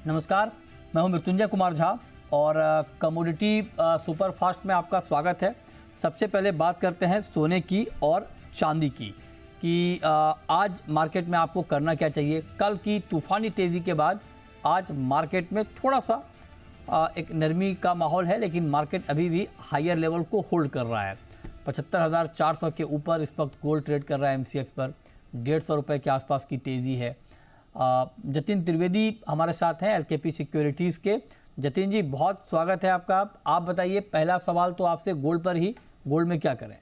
नमस्कार, मैं हूं मृत्युंजय कुमार झा और कमोडिटी सुपरफास्ट में आपका स्वागत है। सबसे पहले बात करते हैं सोने की और चांदी की कि आज मार्केट में आपको करना क्या चाहिए। कल की तूफानी तेज़ी के बाद आज मार्केट में थोड़ा सा एक नरमी का माहौल है, लेकिन मार्केट अभी भी हायर लेवल को होल्ड कर रहा है। 75,400 के ऊपर इस वक्त गोल्ड ट्रेड कर रहा है एमसीएक्स पर। 150 रुपये के आसपास की तेज़ी है। जतिन त्रिवेदी हमारे साथ हैं एलकेपी सिक्योरिटीज़ के। जतिन जी, बहुत स्वागत है आपका। आप बताइए, पहला सवाल तो आपसे गोल्ड पर ही, गोल्ड में क्या करें?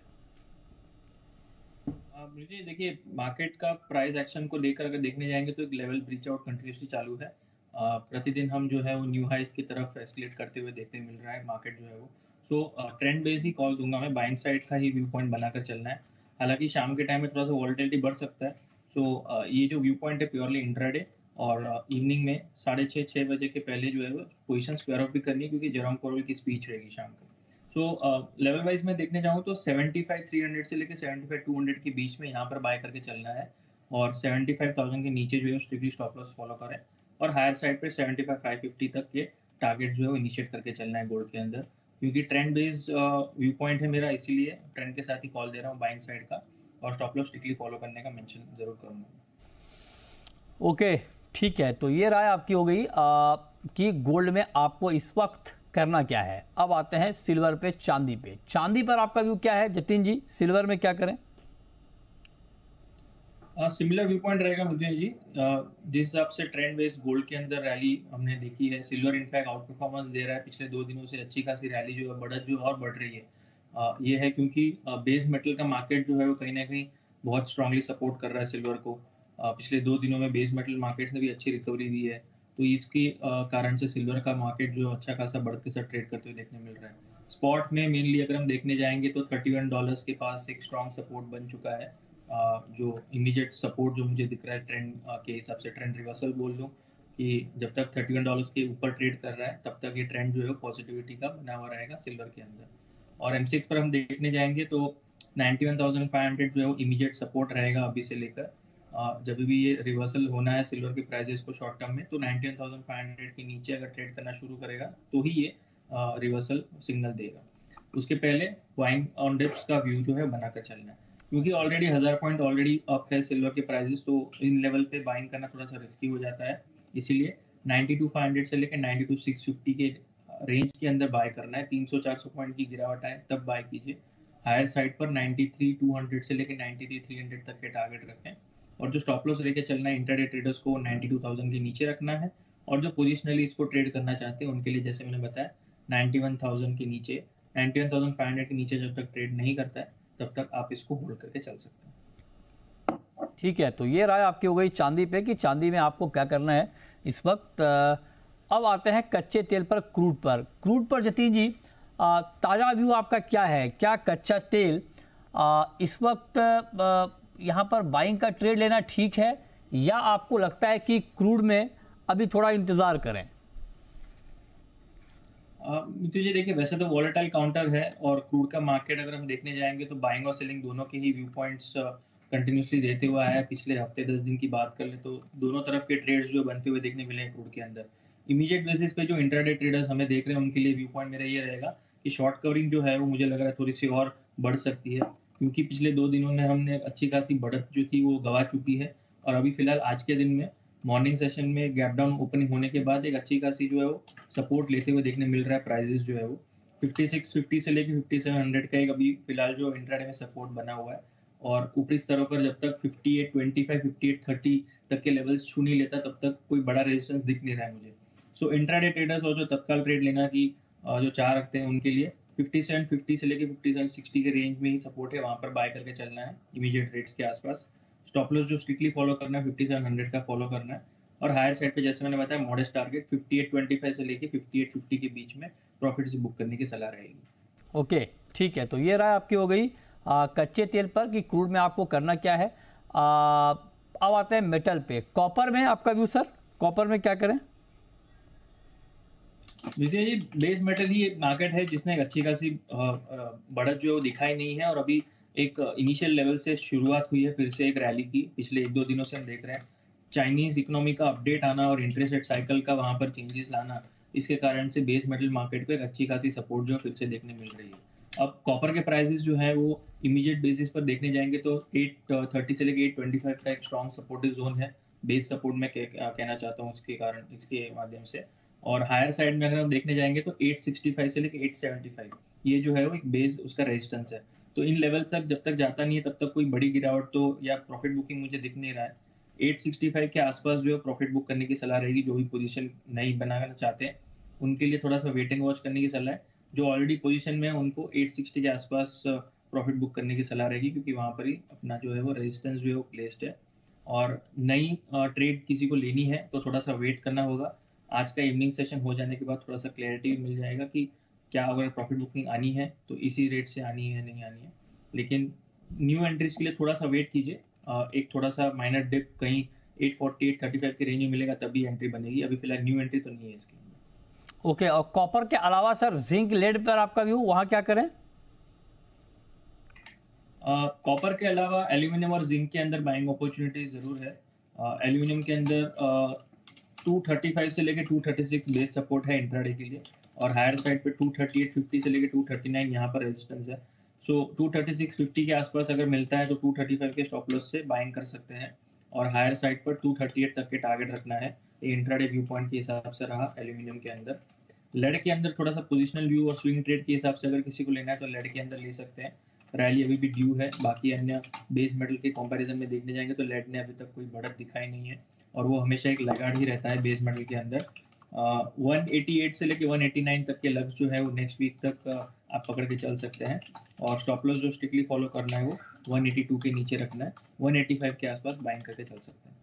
मुझे देखिए, मार्केट का प्राइस एक्शन को लेकर अगर देखने जाएंगे तो एक लेवल ब्रीच आउट कंटिन्यूसली चालू है। प्रतिदिन हम जो है वो न्यू हाइस की तरफ एस्केलेट करते हुए देखने मिल रहा है मार्केट जो है वो। ट्रेंड बेस ही कॉल दूंगा मैं, बाइंग साइड का ही व्यू पॉइंट बनाकर चलना है। हालांकि शाम के टाइम में थोड़ा सा वॉलेटिलिटी बढ़ सकता है। ये जो व्यू पॉइंट है प्योरली इंट्राडे, और इवनिंग में 6:30-6 बजे के पहले जो है वो पोजिशन स्क्वायर ऑफ भी करनी है, क्योंकि जेरोम पोवेल की स्पीच रहेगी शाम को। लेवल वाइज मैं देखने जाऊँ तो 75,300 से लेकर 75,200 के बीच में यहाँ पर बाय करके चलना है, और 75,000 के नीचे जो है स्ट्रिक्टली स्टॉप लॉस फॉलो करें, और हायर साइड पे 75,550 तक के टारगेट जो है वो इनिशिएट करके चलना है गोल्ड के अंदर। क्योंकि ट्रेंड बेस्ड व्यू पॉइंट है मेरा, इसीलिए ट्रेंड के साथ ही कॉल दे रहा हूँ बाइंग साइड का, और स्टॉप लॉस स्ट्रिक्टली फॉलो करने का मेंशन जरूर करूँगा। ओके, ठीक है। तो ये राय आपकी हो गई कि गोल्ड में आपको इस वक्त करना क्या है। अब आते हैं सिल्वर पे, चांदी पे। चांदी पर आपका व्यू क्या है जतिन जी? सिल्वर में क्या करें? सिमिलर व्यू पॉइंट रहेगा मुझे जी। जिस हिसाब से ट्रेंड बेस्ड गोल्ड के अंदर रैली हमने देखी है, सिल्वर इनफैक्ट आउट परफॉर्मेंस दे रहा है पिछले 2 दिनों से। अच्छी खासी रैली जो है, बढ़त जो और बढ़ रही है। ये है क्योंकि बेस मेटल का मार्केट जो है वो कहीं ना कहीं बहुत स्ट्रांगली सपोर्ट कर रहा है सिल्वर को। पिछले 2 दिनों में बेस मेटल मार्केट ने भी अच्छी रिकवरी दी है, तो इसके कारण से सिल्वर का मार्केट जो अच्छा खासा बढ़त के साथ ट्रेड करते हुए देखने मिल रहा है। स्पॉट में मेनली अगर हम देखने जाएंगे तो $31 के पास एक स्ट्रॉन्ग सपोर्ट बन चुका है। जो इमीडिएट सपोर्ट जो मुझे दिख रहा है ट्रेंड के हिसाब से, ट्रेंड रिवर्सल बोल दूं, कि जब तक $31 के ऊपर ट्रेड कर रहा है तब तक ये ट्रेंड जो है पॉजिटिविटी का बना हुआ रहेगा सिल्वर के अंदर। और एमसीएक्स पर हम देखने जाएंगे तो 91,500 जो है वो इमीडिएट सपोर्ट रहेगा अभी से लेकर। जब भी ये रिवर्सल होना है सिल्वर के प्राइजेस को शॉर्ट टर्म में, तो 91,500 के नीचे अगर ट्रेड करना शुरू करेगा तो ही ये रिवर्सल सिग्नल देगा। उसके पहले बाइंग ऑन डिप्स का व्यू जो है बनाकर चलना है, क्योंकि ऑलरेडी 1000 पॉइंट ऑलरेडी अप है सिल्वर के प्राइसेस, तो इन लेवल पे बाइंग करना थोड़ा सा रिस्की हो जाता है। इसीलिए 92,500 से लेकर 92,650 के रेंज के अंदर बाय करना है। 300-400 पॉइंट की गिरावट आए तब बाय कीजिए। हायर साइड पर 93,200 से लेकर 93,300 तक के टारगेट रखें, और जो स्टॉप लॉस लेके चलना है इंटरडे ट्रेडर्स को 92,000 के नीचे रखना है, और जो पोजिशनली इसको ट्रेड करना चाहते हैं उनके लिए जैसे मैंने बताया 91,000 के नीचे, 91,500 के नीचे जब तक ट्रेड नहीं करता है तब तक आप इसको होल्ड करके चल सकते हैं। ठीक है, तो ये राय आपकी हो गई चांदी पे कि चांदी में आपको क्या करना है इस वक्त। अब आते हैं कच्चे तेल पर, क्रूड पर। क्रूड पर जतिन जी, ताज़ा व्यू आपका क्या है? क्या कच्चा तेल इस वक्त यहाँ पर बाइंग का ट्रेड लेना ठीक है, या आपको लगता है कि क्रूड में अभी थोड़ा इंतज़ार करें? तो ये देखिए, वैसे तो वॉलेटाइल काउंटर है, और क्रूड का मार्केट अगर हम देखने जाएंगे तो बाइंग और सेलिंग दोनों के ही व्यू पॉइंट्स कंटिन्यूसली देते हुए आया है। पिछले हफ्ते 10 दिन की बात कर ले तो दोनों तरफ के ट्रेड्स जो बनते हुए देखने मिले हैं क्रूड के अंदर। इमीडिएट बेसिस पे जो इंट्राडे ट्रेडर्स हमें देख रहे हैं उनके लिए व्यू पॉइंट मेरा ये रहेगा कि शॉर्ट कवरिंग जो है वो मुझे लग रहा है थोड़ी सी और बढ़ सकती है, क्योंकि पिछले 2 दिनों में हमने अच्छी खासी बढ़त जो थी वो गवा चुकी है। और अभी फिलहाल आज के दिन में मॉर्निंग सेशन में गैप डाउन ओपनिंग होने के बाद एक अच्छी खासी जो है वो सपोर्ट लेते हुए देखने मिल रहा है। प्राइजेस जो है वो 5650 से लेके 5700 का एक अभी फिलहाल जो इंट्राडे में सपोर्ट बना हुआ है, और ऊपरी स्तरों पर जब तक 5825 5830 तक के लेवल्स छू नहीं लेता तब तक कोई बड़ा रेजिस्टेंस दिख नहीं रहा है मुझे। इंट्राडे ट्रेडर्स और जो तत्काल ट्रेड लेना की जो चाह रखते हैं उनके लिए 5750 से लेके 5760 के रेंज में ही सपोर्ट है, वहां पर बाय करके चलना है इमीडिएट रेट्स के आसपास। स्टॉप लॉस जो स्ट्रिक्टली फॉलो करना है 5700 का फॉलो करना है, और हायर साइड पे जैसे मैंने बताया मॉडेस्ट टारगेट 5825 से लेके 5850 के बीच में प्रॉफिट से बुक करने की सलाह रहेगी। ओके, ठीक है। तो ये राय आपकी हो गई कच्चे तेल पर कि क्रूड में आपको करना क्या है। अब आते हैं मेटल पे। कॉपर में आपका व्यू सर, कॉपर में क्या करें? देखिए, ये बेस मेटल ही एक मार्केट है जिसने एक अच्छी खासी बढ़त जो है वो दिखाई नहीं है, और अभी एक इनिशियल लेवल से शुरुआत हुई है फिर से एक रैली की। पिछले 1-2 दिनों से हम देख रहे हैं चाइनीज इकोनॉमी का अपडेट आना और इंटरेस्ट रेट साइकिल का वहां पर चेंजेस लाना, इसके कारण से बेस मेटल मार्केट को एक अच्छी खासी सपोर्ट जो फिर से देखने मिल रही है। अब कॉपर के प्राइसेस जो है वो इमीडिएट बेसिस पर देखने जाएंगे तो 830 से लेके 825 का एक स्ट्रॉन्ग सपोर्टिव जोन है, बेस सपोर्ट में कहना चाहता हूँ इसके कारण, इसके माध्यम से। और हायर साइड में अगर हम देखने जाएंगे तो 865 से लेके 875 ये जो है वो एक बेस उसका रेजिस्टेंस है। तो इन लेवल तक जब तक जाता नहीं है तब तक कोई बड़ी गिरावट तो या प्रॉफिट बुकिंग मुझे दिख नहीं रहा है। 865 के आसपास जो है प्रॉफिट बुक करने की सलाह रहेगी, जो भी पोजीशन नहीं बनाना चाहते हैं उनके लिए थोड़ा सा वेट एंड वॉच करने की सलाह है। जो ऑलरेडी पोजीशन में है उनको 860 के आसपास प्रॉफिट बुक करने की सलाह रहेगी, क्योंकि वहां पर ही अपना जो है वो रेजिस्टेंस जो है वो प्लेस्ड है। और नई ट्रेड किसी को लेनी है तो थोड़ा सा वेट करना होगा। आज का इवनिंग सेशन हो जाने के बाद थोड़ा सा क्लैरिटी मिल जाएगा कि क्या अगर प्रॉफिट बुकिंग आनी है तो इसी रेट से आनी है नहीं आनी है। लेकिन न्यू एंट्रीज के लिए थोड़ा सा वेट कीजिए, एक थोड़ा सा माइनर डिप कहीं 840 835 के रेंज में मिलेगा तभी एंट्री बनेगी, अभी फिलहाल न्यू एंट्री तो नहीं है इसकी। ओके, और कॉपर के अलावा सर जिंक लेड पर आपका व्यू, वहां क्या करें? कॉपर के अलावा एल्यूमिनियम और जिंक के अंदर बाइंग अपॉर्चुनिटी जरूर है। एल्यूमिनियम के अंदर 235 से लेके 236 बेस सपोर्ट है इंट्राडे के लिए, और हायर साइड पे 238.50 से लेके 239 यहाँ पर रेजिस्टेंस है। सो 236.50 के आसपास अगर मिलता है तो 235 के स्टॉप लॉस से बाइंग कर सकते हैं, और हायर साइड पर 238 तक के टारगेट रखना है। ये इंट्राडे व्यू पॉइंट के हिसाब से रहा एल्यूमिनियम के अंदर। लेड के अंदर थोड़ा सा पोजिशनल व्यू और स्विंग ट्रेड के हिसाब से अगर किसी को लेना है तो लेड के अंदर ले सकते हैं, रैली अभी भी ड्यू है। बाकी अन्य बेस मेटल के कंपैरिजन में देखने जाएंगे तो लेड ने अभी तक कोई बढ़त दिखाई नहीं है, और वो हमेशा एक लगाड़ ही रहता है बेस मेटल के अंदर। 188 से लेके 189 तक के लक्ष्य जो है वो नेक्स्ट वीक तक आप पकड़ के चल सकते हैं, और स्टॉप लॉस जो स्ट्रिक्टली फॉलो करना है वो 182 के नीचे रखना है, 185 के आसपास बाइंग करके चल सकते हैं।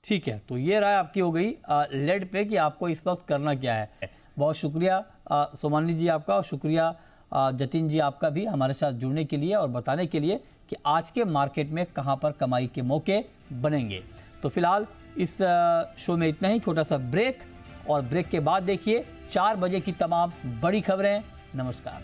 ठीक है, तो ये राय आपकी हो गई लेड पे कि आपको इस वक्त करना क्या है। बहुत शुक्रिया सोमानी जी आपका, और शुक्रिया जतिन जी आपका भी हमारे साथ जुड़ने के लिए और बताने के लिए कि आज के मार्केट में कहां पर कमाई के मौके बनेंगे। तो फिलहाल इस शो में इतना ही, छोटा सा ब्रेक, और ब्रेक के बाद देखिए 4 बजे की तमाम बड़ी खबरें। नमस्कार।